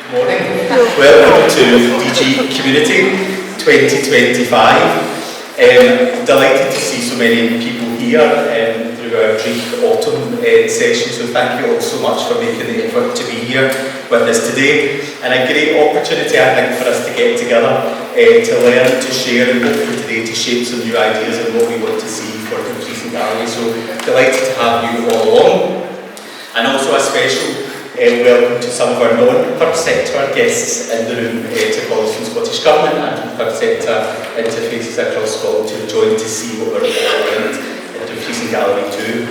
Morning. Welcome to DG Community 2025. Delighted to see so many people here through our brief autumn session, so thank you all so much for making the effort to be here with us today. And a great opportunity, I think, for us to get together, to learn, to share, and hopefully today to shape some new ideas on what we want to see for Dumfries and Galloway. So delighted to have you all along. And also a special welcome to some of our non-third sector guests in the room, to colleagues from Scottish Government and from third sector interfaces across Scotland who have joined to see what we're all in Dumfries and Galloway too.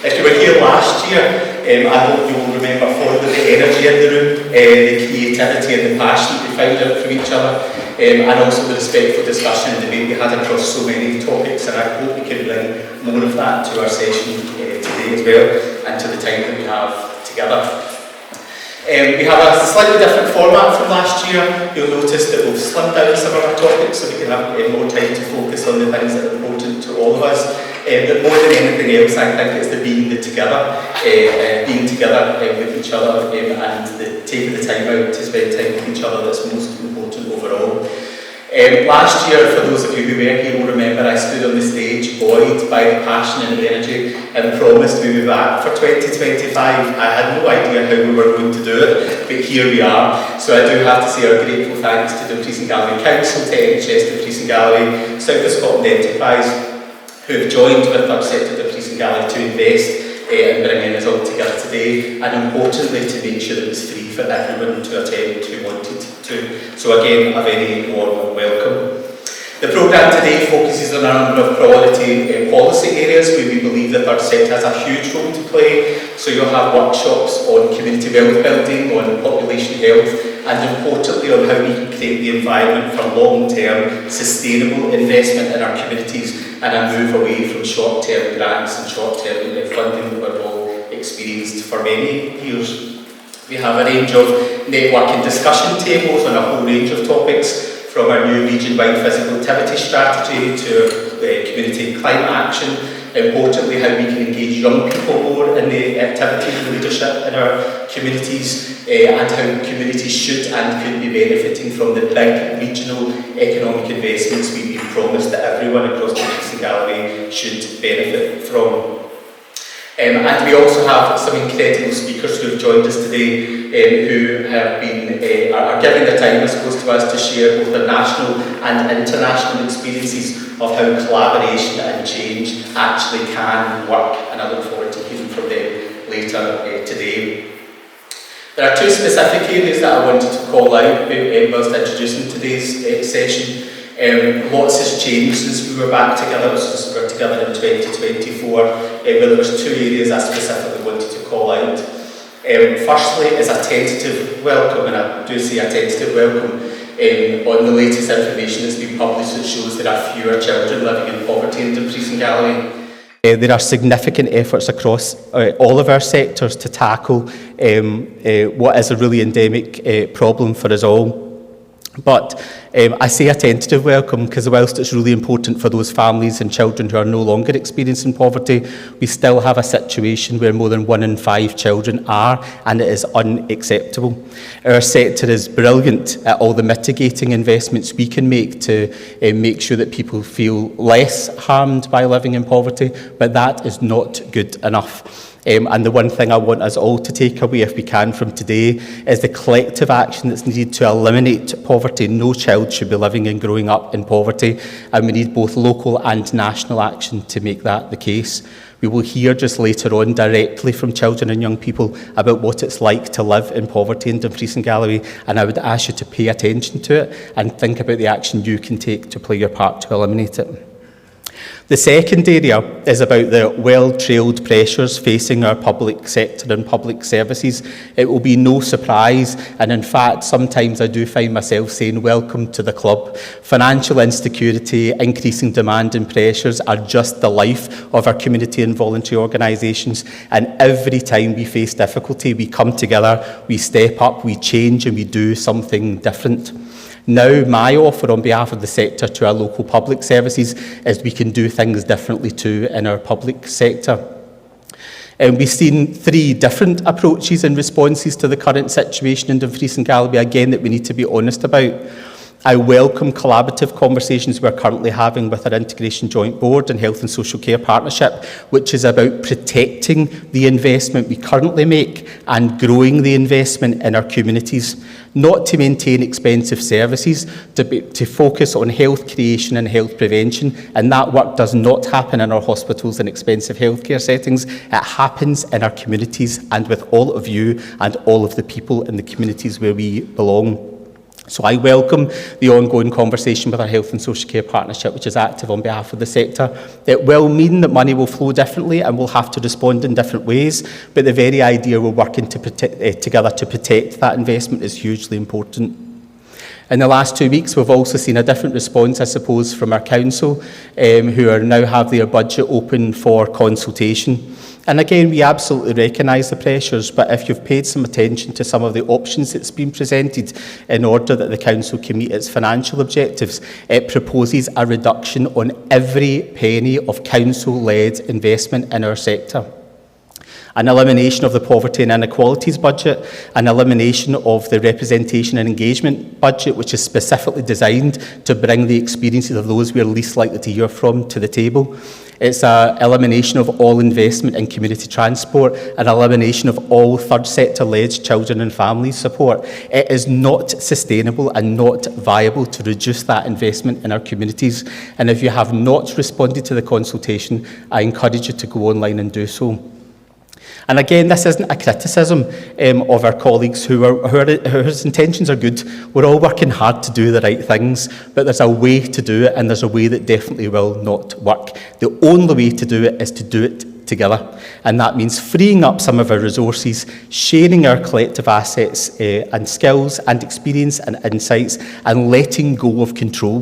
If you were here last year, I hope you will remember fondly the energy in the room, the creativity and the passion we found out from each other, and also the respectful discussion and debate we had across so many topics, and I hope we can bring more of that to our session today as well, and to the time that we have together. We have a slightly different format from last year. You'll notice that we've slimmed down some of our topics so we can have more time to focus on the things that are important to all of us. But more than anything else, I think it's the being together with each other, and the taking the time out to spend time with each other that's most important overall. Last year, for those of you who were here will remember, I stood on the stage buoyed by the passion and the energy and promised we'd be back for 2025. I had no idea how we were going to do it, but here we are. So I do have to say our grateful thanks to Dumfries and Galloway Council, to NHS Dumfries and Galloway, South of Scotland Enterprise, who have joined with our sector Dumfries and Galloway to invest in bringing us all together today, and importantly to make sure that it was free for everyone to attend who wanted to. So again, a very warm welcome. The programme today focuses on a number of priority policy areas where we believe that our sector has a huge role to play. So you'll have workshops on community wealth building, on population health, and importantly on how we can create the environment for long-term sustainable investment in our communities and a move away from short-term grants and short-term funding that we've all experienced for many years. We have a range of networking discussion tables on a whole range of topics, from our new region-wide physical activity strategy to community climate action. Importantly, how we can engage young people more in the activities and leadership in our communities, and how communities should and could be benefiting from the big regional economic investments we've been promised that everyone across Dumfries and Galloway should benefit from. And we also have some incredible speakers who have joined us today, who have been are giving their time, I suppose, to us to share both their national and international experiences of how collaboration and change actually can work, and I look forward to hearing from them later today. There are two specific areas that I wanted to call out whilst introducing today's session. Lots has changed since we were back together, since we were together in 2024, but there was two areas I specifically wanted to call out. Firstly is a tentative welcome, and I do say a tentative welcome, on the latest information that's been published that shows there are fewer children living in poverty in Dumfries and Galloway. There are significant efforts across all of our sectors to tackle what is a really endemic problem for us all. But I say a tentative welcome because whilst it's really important for those families and children who are no longer experiencing poverty, we still have a situation where more than 1 in 5 children are, and it is unacceptable. Our sector is brilliant at all the mitigating investments we can make to make sure that people feel less harmed by living in poverty, but that is not good enough. And the one thing I want us all to take away, if we can, from today is the collective action that's needed to eliminate poverty. No child should be living and growing up in poverty, and we need both local and national action to make that the case. We will hear just later on directly from children and young people about what it's like to live in poverty in Dumfries and Galloway, and I would ask you to pay attention to it and think about the action you can take to play your part to eliminate it. The second area is about the well-trailed pressures facing our public sector and public services. It will be no surprise, and in fact, sometimes I do find myself saying, welcome to the club. Financial insecurity, increasing demand and pressures are just the life of our community and voluntary organisations, and every time we face difficulty, we come together, we step up, we change, and we do something different. Now, my offer on behalf of the sector to our local public services is we can do things differently too in our public sector. We've seen 3 different approaches and responses to the current situation in Dumfries and Galloway, again, that we need to be honest about. I welcome collaborative conversations we're currently having with our Integration Joint Board and Health and Social Care Partnership, which is about protecting the investment we currently make and growing the investment in our communities, not to maintain expensive services, to focus on health creation and health prevention, and that work does not happen in our hospitals and expensive healthcare settings. It happens in our communities and with all of you and all of the people in the communities where we belong. So I welcome the ongoing conversation with our Health and Social Care Partnership, which is active on behalf of the sector. It will mean that money will flow differently and we'll have to respond in different ways, but the very idea we're working together to protect that investment is hugely important. In the last 2 weeks, we've also seen a different response, I suppose, from our council, who are now have their budget open for consultation. And again, we absolutely recognise the pressures, but if you've paid some attention to some of the options that's been presented in order that the council can meet its financial objectives, it proposes a reduction on every penny of council-led investment in our sector. An elimination of the poverty and inequalities budget, an elimination of the representation and engagement budget, which is specifically designed to bring the experiences of those we are least likely to hear from to the table. It's an elimination of all investment in community transport, an elimination of all third sector-led children and family support. It is not sustainable and not viable to reduce that investment in our communities. And if you have not responded to the consultation, I encourage you to go online and do so. And again, this isn't a criticism of our colleagues whose intentions are good. We're all working hard to do the right things, but there's a way to do it, and there's a way that definitely will not work. The only way to do it is to do it together. And that means freeing up some of our resources, sharing our collective assets and skills and experience and insights, and letting go of control.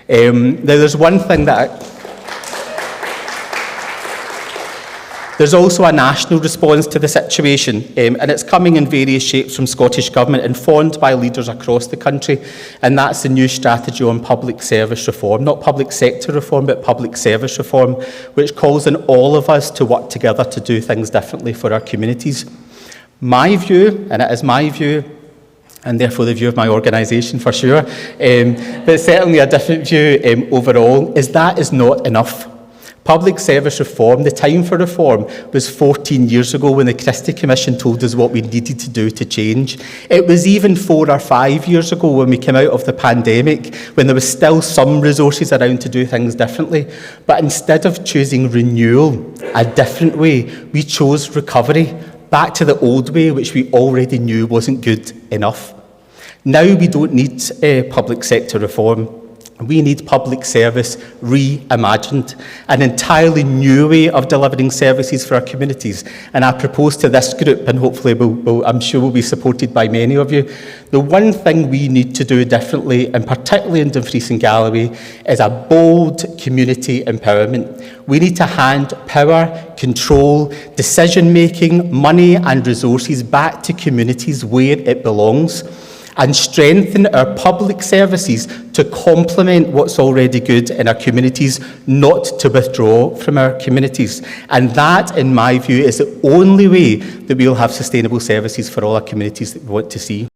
Now, there's one thing that There's also a national response to the situation, and it's coming in various shapes from Scottish Government, informed by leaders across the country, and that's the new strategy on public service reform, not public sector reform, but public service reform, which calls on all of us to work together to do things differently for our communities. My view, and it is my view, and therefore the view of my organisation for sure, but certainly a different view overall, is that is not enough. Public service reform, the time for reform was 14 years ago when the Christie Commission told us what we needed to do to change. It was even 4 or 5 years ago when we came out of the pandemic, when there was still some resources around to do things differently. But instead of choosing renewal, a different way, we chose recovery, back to the old way, which we already knew wasn't good enough. Now we don't need public sector reform. We need public service reimagined, an entirely new way of delivering services for our communities. And I propose to this group, and hopefully I'm sure will be supported by many of you, the one thing we need to do differently, and particularly in Dumfries and Galloway, is a bold community empowerment. We need to hand power, control, decision-making, money and resources back to communities where it belongs, and strengthen our public services to complement what's already good in our communities, not to withdraw from our communities. And that, in my view, is the only way that we'll have sustainable services for all our communities that we want to see.